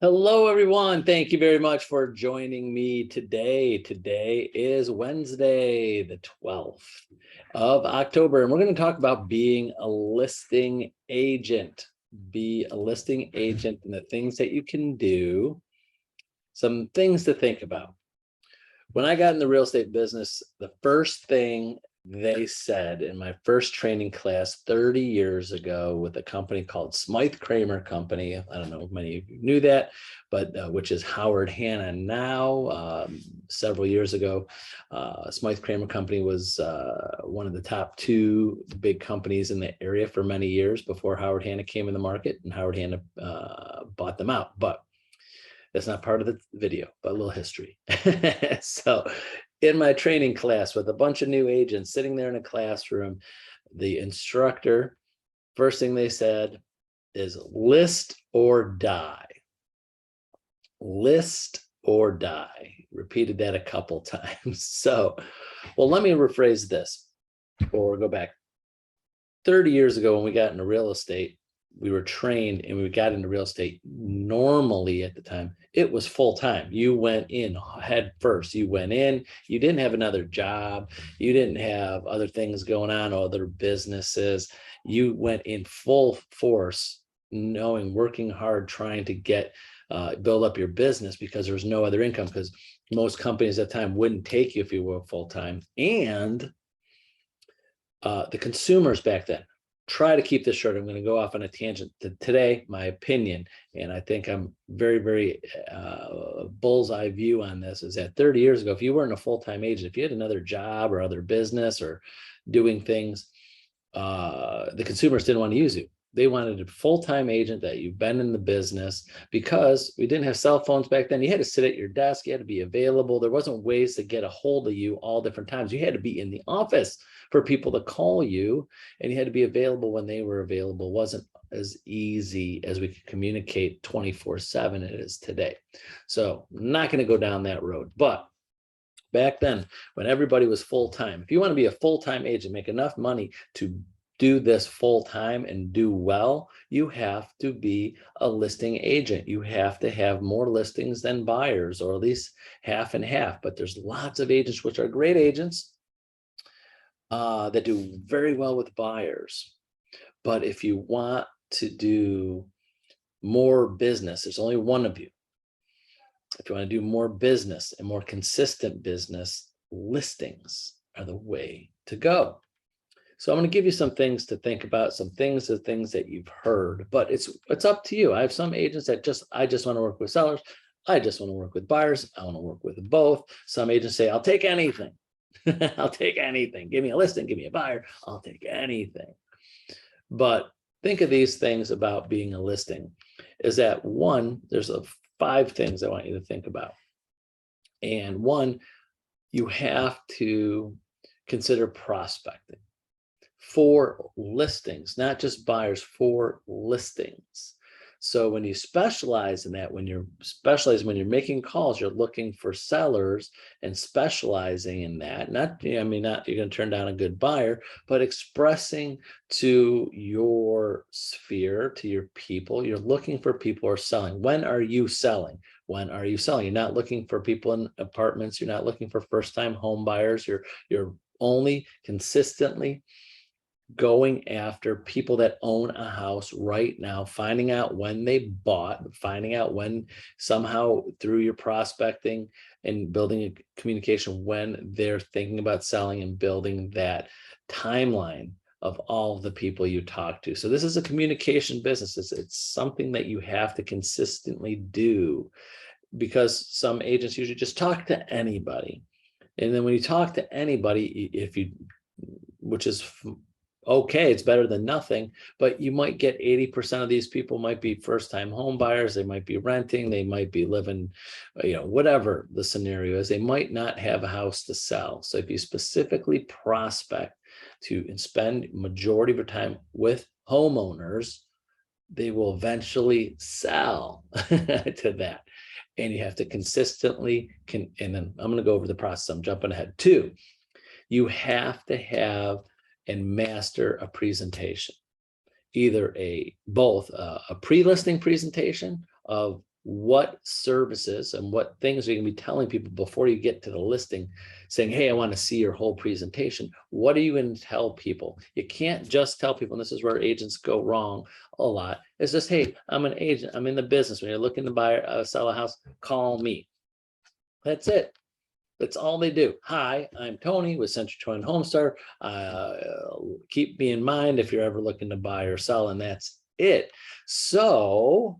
Hello, everyone. Thank you very much for joining me today. Today is Wednesday, the 12th of October, and we're going to talk about being a listing agent. Be a listing agent and the things that you can do, some things to think about. When I got in the real estate business, the first thing they said in my first training class 30 years ago with a company called Smythe Kramer Company. I don't know if many of you knew that, but which is Howard Hanna now. Several years ago, Smythe Kramer Company was one of the top two big companies in the area for many years before Howard Hanna came in the market, and Howard Hanna bought them out. But that's not part of the video, but a little history. So in my training class with a bunch of new agents sitting there in a classroom, the instructor, first thing they said is list or die. List or die. Repeated that a couple times. So, well, let me rephrase this or go back. 30 years ago when we got into real estate, we were trained and we got into real estate normally at the time. It was full time. You went in head first. You went in, you didn't have another job. You didn't have other things going on, other businesses. You went in full force, knowing, working hard, trying to get, build up your business because there was no other income, because most companies at the time wouldn't take you if you were full time. And the consumers back then, try to keep this short. I'm going to go off on a tangent today, my opinion, and I think I'm very, very bullseye view on this, is that 30 years ago, if you weren't a full-time agent, if you had another job or other business or doing things, the consumers didn't want to use you. They wanted a full-time agent that you've been in the business, because we didn't have cell phones back then. You had to sit at your desk. You had to be available. There wasn't ways to get a hold of you all different times. You had to be in the office for people to call you, and you had to be available when they were available. It wasn't as easy as we could communicate 24/7 it is today. So I'm not going to go down that road. But back then, when everybody was full-time, if you want to be a full-time agent, make enough money to do this full-time and do well, you have to be a listing agent. You have to have more listings than buyers, or at least half and half. But there's lots of agents which are great agents that do very well with buyers. But if you want to do more business, there's only one of you. If you want to do more business and more consistent business, listings are the way to go. So I'm going to give you some things to think about, some things that you've heard, but it's up to you. I have some agents that I just want to work with sellers. I just want to work with buyers. I want to work with both. Some agents say, I'll take anything. I'll take anything. Give me a listing, give me a buyer. I'll take anything. But think of these things about being a listing, is that one, there's 5 things I want you to think about. And one, you have to consider prospecting for listings, not just buyers, for listings. So when you specialize in that, when you're making calls, you're looking for sellers and specializing in that. Not you're going to turn down a good buyer, but expressing to your sphere, to your people, you're looking for people who are selling. When are you selling? When are you selling? You're not looking for people in apartments. You're not looking for first-time home buyers. You're only consistently going after people that own a house right now, finding out when they bought, finding out when, somehow through your prospecting and building a communication, when they're thinking about selling, and building that timeline of all of the people you talk to. So this is a communication business. It's something that you have to consistently do, because some agents usually just talk to anybody. And then when you talk to anybody, which is okay, it's better than nothing, but you might get 80% of these people might be first-time home buyers. They might be renting, they might be living, whatever the scenario is, they might not have a house to sell. So if you specifically prospect to and spend majority of your time with homeowners, they will eventually sell to that. And you have to consistently, and then I'm going to go over the process. I'm jumping ahead. 2, you have to have and master a presentation, either both a pre-listing presentation of what services and what things are you going to be telling people before you get to the listing, saying, hey, I want to see your whole presentation. What are you going to tell people? You can't just tell people, and this is where agents go wrong a lot. It's just, hey, I'm an agent. I'm in the business. When you're looking to buy sell a house, call me. That's it. That's all they do. Hi, I'm Tony with Century 21 Homestar. Keep me in mind if you're ever looking to buy or sell, and that's it. So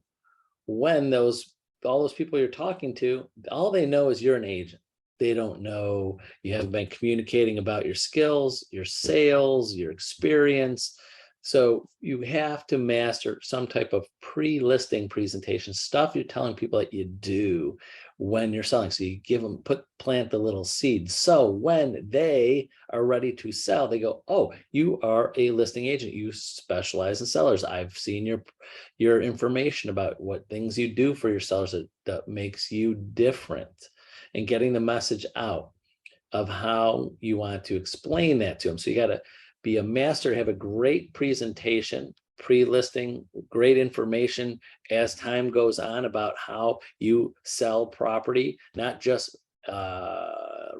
when all those people you're talking to, all they know is you're an agent. They don't know you haven't been communicating about your skills, your sales, your experience. So you have to master some type of pre-listing presentation, stuff you're telling people that you do when you're selling. So you give them, plant the little seed. So when they are ready to sell, they go, oh, you are a listing agent. You specialize in sellers. I've seen your information about what things you do for your sellers that makes you different, and getting the message out of how you want to explain that to them. So you got to be a master, have a great presentation, pre-listing, great information as time goes on about how you sell property, not just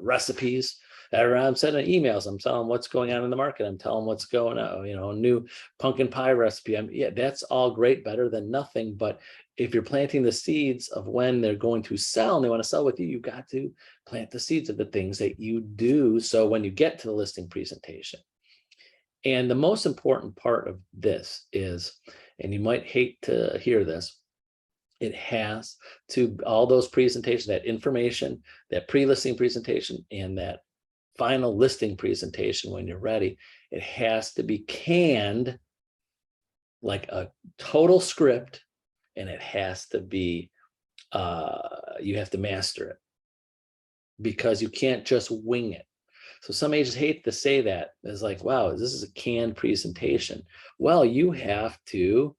recipes. I'm sending emails. I'm telling them what's going on in the market. I'm telling them what's going on, a new pumpkin pie recipe. Yeah, that's all great, better than nothing. But if you're planting the seeds of when they're going to sell and they want to sell with you, you got to plant the seeds of the things that you do. So when you get to the listing presentation, and the most important part of this is, and you might hate to hear this, it has to, all those presentations, that information, that pre-listing presentation, and that final listing presentation when you're ready, it has to be canned like a total script, and it has to be, you have to master it, because you can't just wing it. So some agents hate to say that. It's like, wow, this is a canned presentation. Well, you have to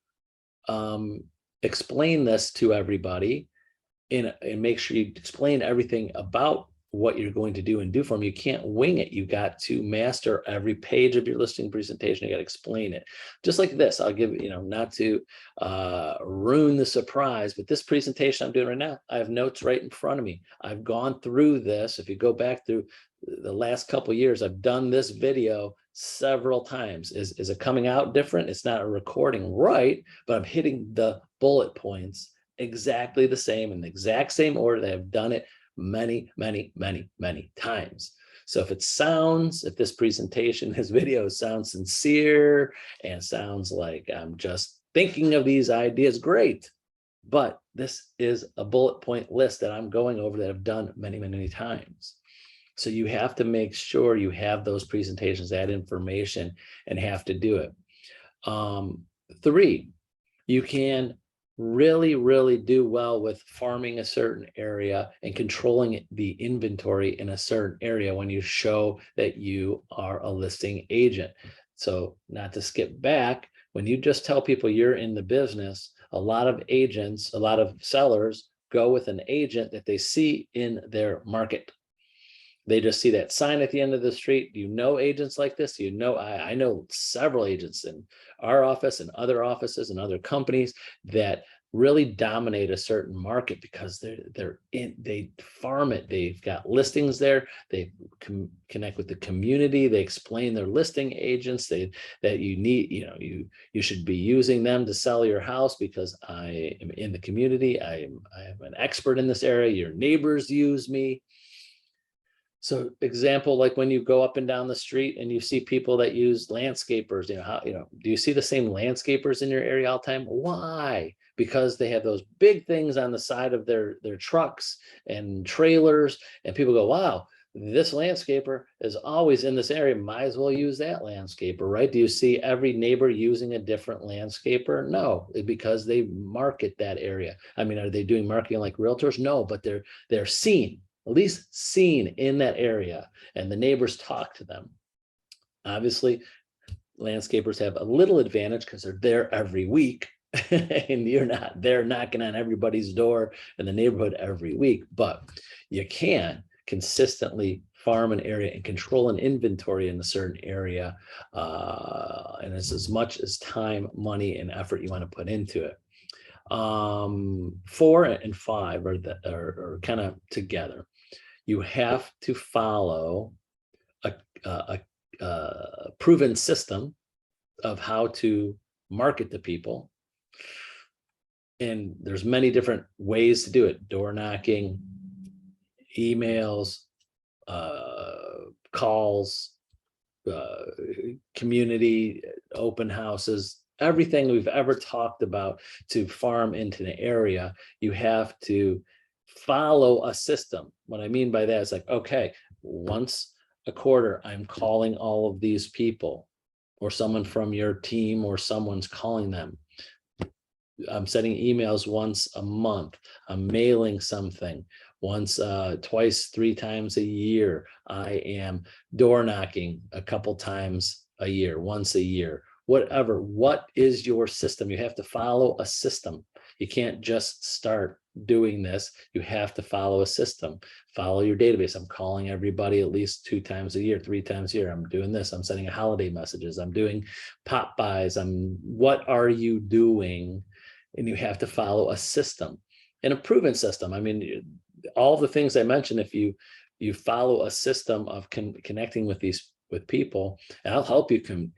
explain this to everybody and make sure you explain everything about what you're going to do and do for them. You can't wing it. You got to master every page of your listing presentation. You got to explain it. Just like this, I'll give, not to ruin the surprise, but this presentation I'm doing right now, I have notes right in front of me. I've gone through this. If you go back through the last couple of years, I've done this video several times. Is it coming out different? It's not a recording, right? But I'm hitting the bullet points exactly the same, in the exact same order that I've done it many, many, many, many times. So if this presentation, this video sounds sincere and sounds like I'm just thinking of these ideas, great. But this is a bullet point list that I'm going over that I've done many, many, many times. So you have to make sure you have those presentations, that information, and have to do it. 3, you can really, really do well with farming a certain area and controlling the inventory in a certain area when you show that you are a listing agent. So not to skip back, when you just tell people you're in the business, a lot of agents, a lot of sellers go with an agent that they see in their market. They just see that sign at the end of the street. Do you know agents like this? I know several agents in our office and other offices and other companies that really dominate a certain market because they farm it. They've got listings there. They connect with the community. They explain their listing agents that you need, you should be using them to sell your house because I am in the community. I am an expert in this area. Your neighbors use me. So example, like when you go up and down the street and you see people that use landscapers, do you see the same landscapers in your area all the time? Why? Because they have those big things on the side of their trucks and trailers, and people go, wow, this landscaper is always in this area. Might as well use that landscaper, right? Do you see every neighbor using a different landscaper? No, because they market that area. I mean, are they doing marketing like realtors? No, but they're seen. At least seen in that area, and the neighbors talk to them. Obviously, landscapers have a little advantage because they're there every week and you're not there knocking on everybody's door in the neighborhood every week, but you can consistently farm an area and control an inventory in a certain area. And it's as much as time, money, and effort you want to put into it. 4 and 5 are kind of together. You have to follow a proven system of how to market to people. And there's many different ways to do it: door knocking, emails, calls, community open houses, everything we've ever talked about to farm into the area. You have to follow a system. What I mean by that is like, okay, once a quarter, I'm calling all of these people, or someone from your team or someone's calling them. I'm sending emails once a month. I'm mailing something once, twice, 3 times a year. I am door knocking a couple times a year, once a year, whatever. What is your system? You have to follow a system. You can't just start doing this. You have to follow a system. Follow your database. I'm calling everybody at least 2 times a year, 3 times a year. I'm doing this. I'm sending holiday messages. I'm doing pop buys. What are you doing? And you have to follow a system, and a proven system. I mean, all the things I mentioned, if you follow a system of connecting with people, and I'll help you.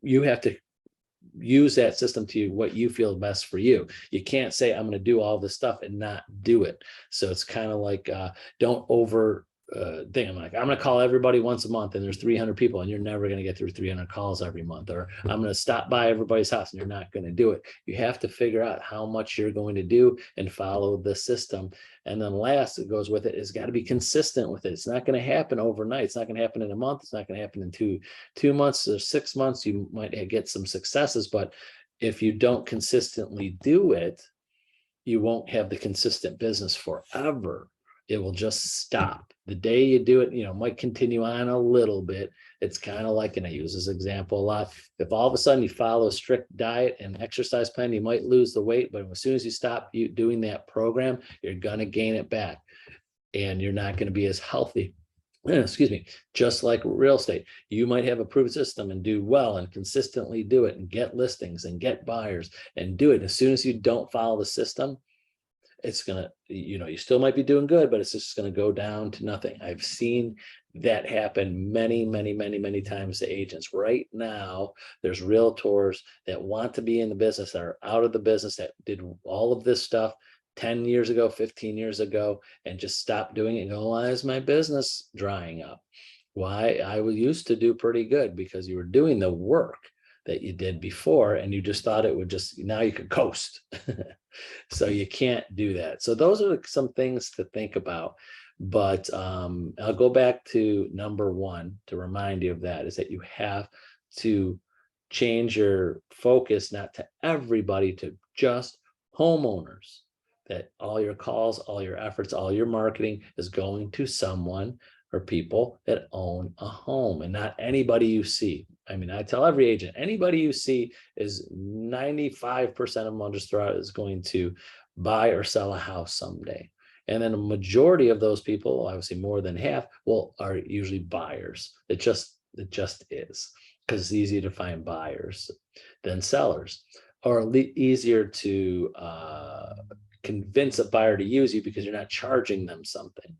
You have to use that system to what you feel best for you. You can't say, I'm going to do all this stuff and not do it. So it's kind of like, don't over thing. I'm going to call everybody once a month, and there's 300 people, and you're never going to get through 300 calls every month. Or I'm going to stop by everybody's house, and you're not going to do it. You have to figure out how much you're going to do and follow the system. And then last, it goes with it, is got to be consistent with it. It's not going to happen overnight. It's not going to happen in a month. It's not going to happen in two months or 6 months. You might get some successes, but if you don't consistently do it, you won't have the consistent business forever. It will just stop. The day you do it, might continue on a little bit. It's kind of like, and I use this example a lot, if all of a sudden you follow a strict diet and exercise plan, you might lose the weight, but as soon as you stop doing that program, you're going to gain it back, and you're not going to be as healthy. Excuse me. Just like real estate, you might have a proven system and do well and consistently do it and get listings and get buyers and do it. As soon as you don't follow the system, it's gonna, you still might be doing good, but it's just going to go down to nothing. I've seen that happen many, many, many, many times to agents. Right now, there's realtors that want to be in the business, that are out of the business, that did all of this stuff 10 years ago, 15 years ago, and just stopped doing it and go, why is my business drying up? Why? I used to do pretty good, because you were doing the work that you did before, and you just thought it would just, now you could coast. So you can't do that. So those are some things to think about. But I'll go back to number 1 to remind you of that, is that you have to change your focus, not to everybody, to just homeowners. That all your calls, all your efforts, all your marketing is going to someone or people that own a home, and not anybody you see. I mean, I tell every agent, anybody you see is 95% of them, I'll just throw out, is going to buy or sell a house someday. And then a majority of those people, obviously more than half, are usually buyers. It just is, because it's easier to find buyers than sellers, or easier to convince a buyer to use you because you're not charging them something.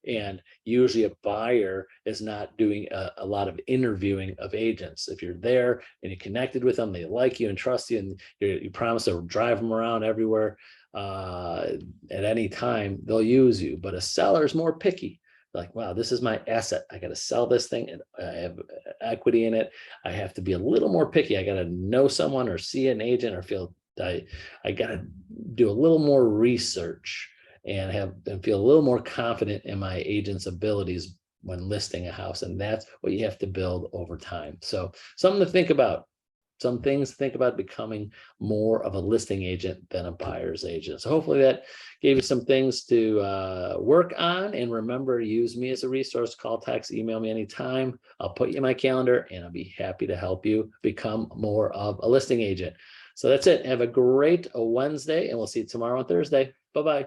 And usually a buyer is not doing a lot of interviewing of agents. If you're there and you connected with them, they like you and trust you, and you promise to drive them around everywhere at any time, they'll use you. But a seller is more picky. Like, wow, this is my asset. I got to sell this thing, and I have equity in it. I have to be a little more picky. I got to know someone or see an agent, or feel I got to do a little more research and feel a little more confident in my agent's abilities when listing a house. And that's what you have to build over time. So something to think about. Some things to think about, becoming more of a listing agent than a buyer's agent. So hopefully that gave you some things to work on. And remember, use me as a resource. Call, text, email me anytime. I'll put you in my calendar, and I'll be happy to help you become more of a listing agent. So that's it. Have a great Wednesday, and we'll see you tomorrow on Thursday. Bye-bye.